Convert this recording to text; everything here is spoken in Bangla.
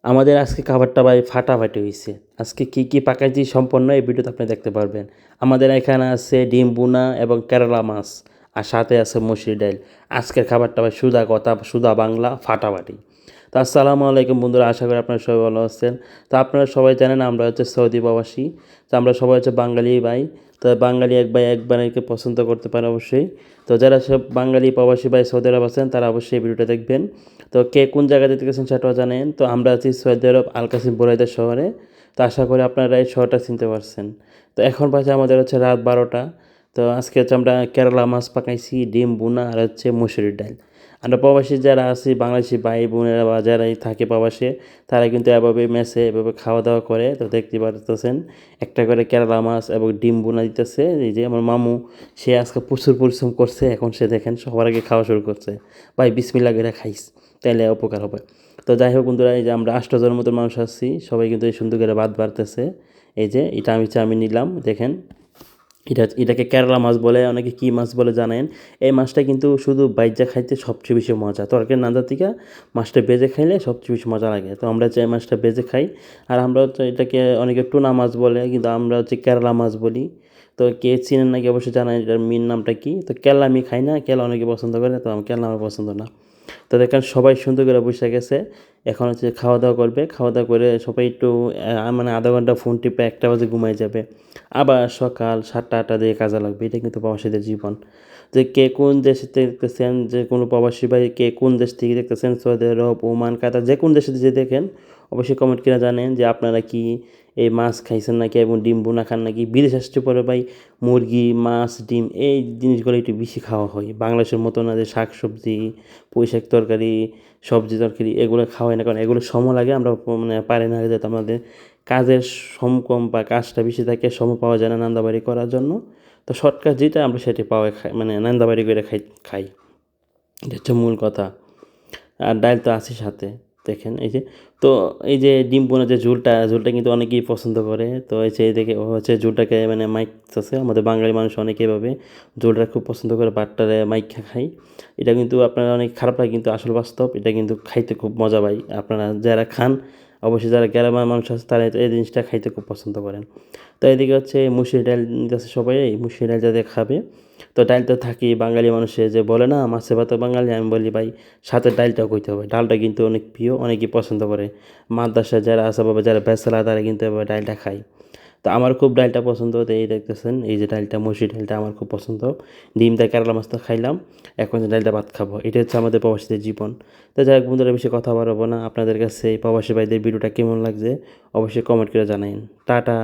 আমাদের আজকে খাবারটা ভাই ফাটাফাটি হইছে। আজকে কি পাকাইছি সম্পূর্ণ এই ভিডিওতে আপনি দেখতে পারবেন। আমাদের এখানে আছে ডিম ভুনা এবং কেরালা মাছ আর সাথে আছে মসুর ডাইল। আজকের খাবারটা ভাই সুধা কথা, সুধা বাংলা ফাটাফাটি। তো আসসালামু আলাইকুম বন্ধুরা, আশা করি আপনারা সবাই ভালো আছেন। তো আপনারা সবাই জানেন আমরা হচ্ছে সৌদি প্রবাসী। তো আমরা সবাই হচ্ছে বাঙালি ভাই। তো বাঙালি এক ভাই এক বাঙালিকে পছন্দ করতে পারে অবশ্যই। তো যারা সব বাঙালি প্রবাসী ভাই সৌদি আরব আছেন তারা অবশ্যই এই ভিডিওটা দেখবেন। তো কে কোন জায়গা থেকে গেছেন সেটাও জানেন। তো আমরা আছি সৌদি আরব আল কাসিম বুরাইদা শহরে। তো আশা করি আপনারা এই শহরটা চিনতে পারছেন। তো এখন বাজে আমাদের হচ্ছে রাত 12টা। তো আজকে হচ্ছে আমরা কেরালা মাছ পাকাইছি, ডিম ভুনা আর হচ্ছে মসুরির ডাল। আমরা প্রবাসী যারা আছি বাংলাদেশি ভাই বোনেরা বা যারাই থাকে প্রবাসে, তারা কিন্তু এভাবে মেসে এভাবে খাওয়া দাওয়া করে। তো দেখতে পারতেছেন একটা করে কেরালা মাছ এবং ডিম ভুনা দিতেছে। এই যে আমার মামু, সে আজকে প্রচুর পরিশ্রম করছে, এখন সে দেখেন সবার আগে খাওয়া শুরু করছে। ভাই বিসমিল্লাহ করে খাইস, তাইলে উপকার হবে। তো যাই হোক বন্ধুরা, এই যে আমরা 8 জনের মতো মানুষ আসছি, সবাই কিন্তু এই সুন্দর করে ভাত বাড়তেছে। এই যে এটা আমি নিলাম, দেখেন। এটাকে কেরালা মাছ বলে, অনেকে কী মাছ বলে জানেন। এই মাছটা কিন্তু শুধু বাইজা খাইতে সবচেয়ে বেশি মজা, তরকারি নান্দা থেকে মাছটা বেজে খাইলে সবচেয়ে বেশি মজা লাগে। তো আমরা হচ্ছে এই মাছটা বেজে খাই। আর আমরা হচ্ছে এটাকে অনেকে টুনা মাছ বলে, কিন্তু আমরা হচ্ছে কেরালা মাছ বলি। তো কে চিনেন নাকি অবশ্যই জানাই এটার মেন নামটা কি। তো কেলা আমি খাই না, কেলা অনেকে পছন্দ করে, তো আমার কেলা আমার পছন্দ না। তো দেখেন সবাই সুন্দর করে বসে গেছে। এখন হচ্ছে খাওয়া দাওয়া করবে, খাওয়া দাওয়া করে সবাই একটু মানে আধা ঘন্টা ফোন টিপে 1টা বাজে ঘুমাই যাবে। আবার সকাল 7টা 8টা দিয়ে কাজে লাগবে। এটা কিন্তু প্রবাসীদের জীবন। যে কে কোন দেশ থেকে দেখতেছেন, যে কোনো প্রবাসী ভাই কে কোন দেশ থেকে দেখতেছেন, সৌদি আরব, ওমান, কাতার, যে কোন দেশে যে দেখেন অবশ্যই কমেন্ট করে জানেন যে আপনারা কি এই মাছ খাইছেন নাকি এবং ডিম ভুনা খান নাকি। বিদেশ আসতে পরে ভাই মুরগি, মাছ, ডিম এই জিনিসগুলো একটু বেশি খাওয়া হয়। বাংলাদেশের মতো না যে শাক সবজি, পুঁইশাক তরকারি, সবজি তরকারি এগুলো খাওয়াই না, কারণ এগুলো সময় লাগে, আমরা মানে পারি না, যেহেতু আমাদের কাজের সম কম বা কাজটা বেশি থাকে, সময় পাওয়া যায় না নান্দাবাড়ি করার জন্য। তো শর্টকাট যেটা আমরা সেটি পাওয়া খাই, মানে নান্দাবাড়ি করে খাই। এটা হচ্ছে মূল কথা। আর ডাল তো আছে সাথে, দেখেন এই যে। তো এই যে ডিম বোনা যে ঝোলটা কিন্তু অনেকেই পছন্দ করে। তো এই যে দেখে ও হচ্ছে ঝোলটাকে মানে মাইকতেছে। আমাদের বাঙালি মানুষ অনেকে এভাবে ঝোলটা খুব পছন্দ করে, বাটটারে মাইখা খাই। এটা কিন্তু আপনারা অনেক খারাপ লাগে, কিন্তু আসল বাস্তব। এটা কিন্তু খাইতে খুব মজা পাই। আপনারা যারা খান, অবশ্যই যারা গ্রামের মানুষ আছে তারা এই জিনিসটা খাইতে খুব পছন্দ করেন। তো এদিকে হচ্ছে মুসুরি ডাল নিতেছে সবাই, এই মুসুরি ডাল যাদের খাবে। তো ডাল তো থাকেই, বাঙালি মানুষের যে বলে না মাছে ভাতে বাঙালি, আমি বলি ভাই সাথে ডালটাও কইতে হবে। ডালটা কিন্তু অনেক প্রিয়, অনেকেই পছন্দ করে। মাদ্রাসায় যারা আছে বাবা, যারা ব্যাচেলার, তারা কিন্তু এবার ডালটা খায়। তো আমার খুব ডালটা পছন্দ। তো এই দেখতেছেন এই যে ডালটা, মসুর ডালটা আমার খুব পছন্দ। ডিম দিয়ে কেরালা মাছটা খাইলাম, এখন যে ডালটা ভাত খাবো। এটা হচ্ছে আমাদের প্রবাসীদের জীবন। তো যাই হোক বন্ধুরা, বেশি কথা বাড়াবো না। আপনাদের কাছে এই প্রবাসী ভাইদের ভিডিওটা কেমন লাগছে অবশ্যই কমেন্ট করে জানাইন। টাটা।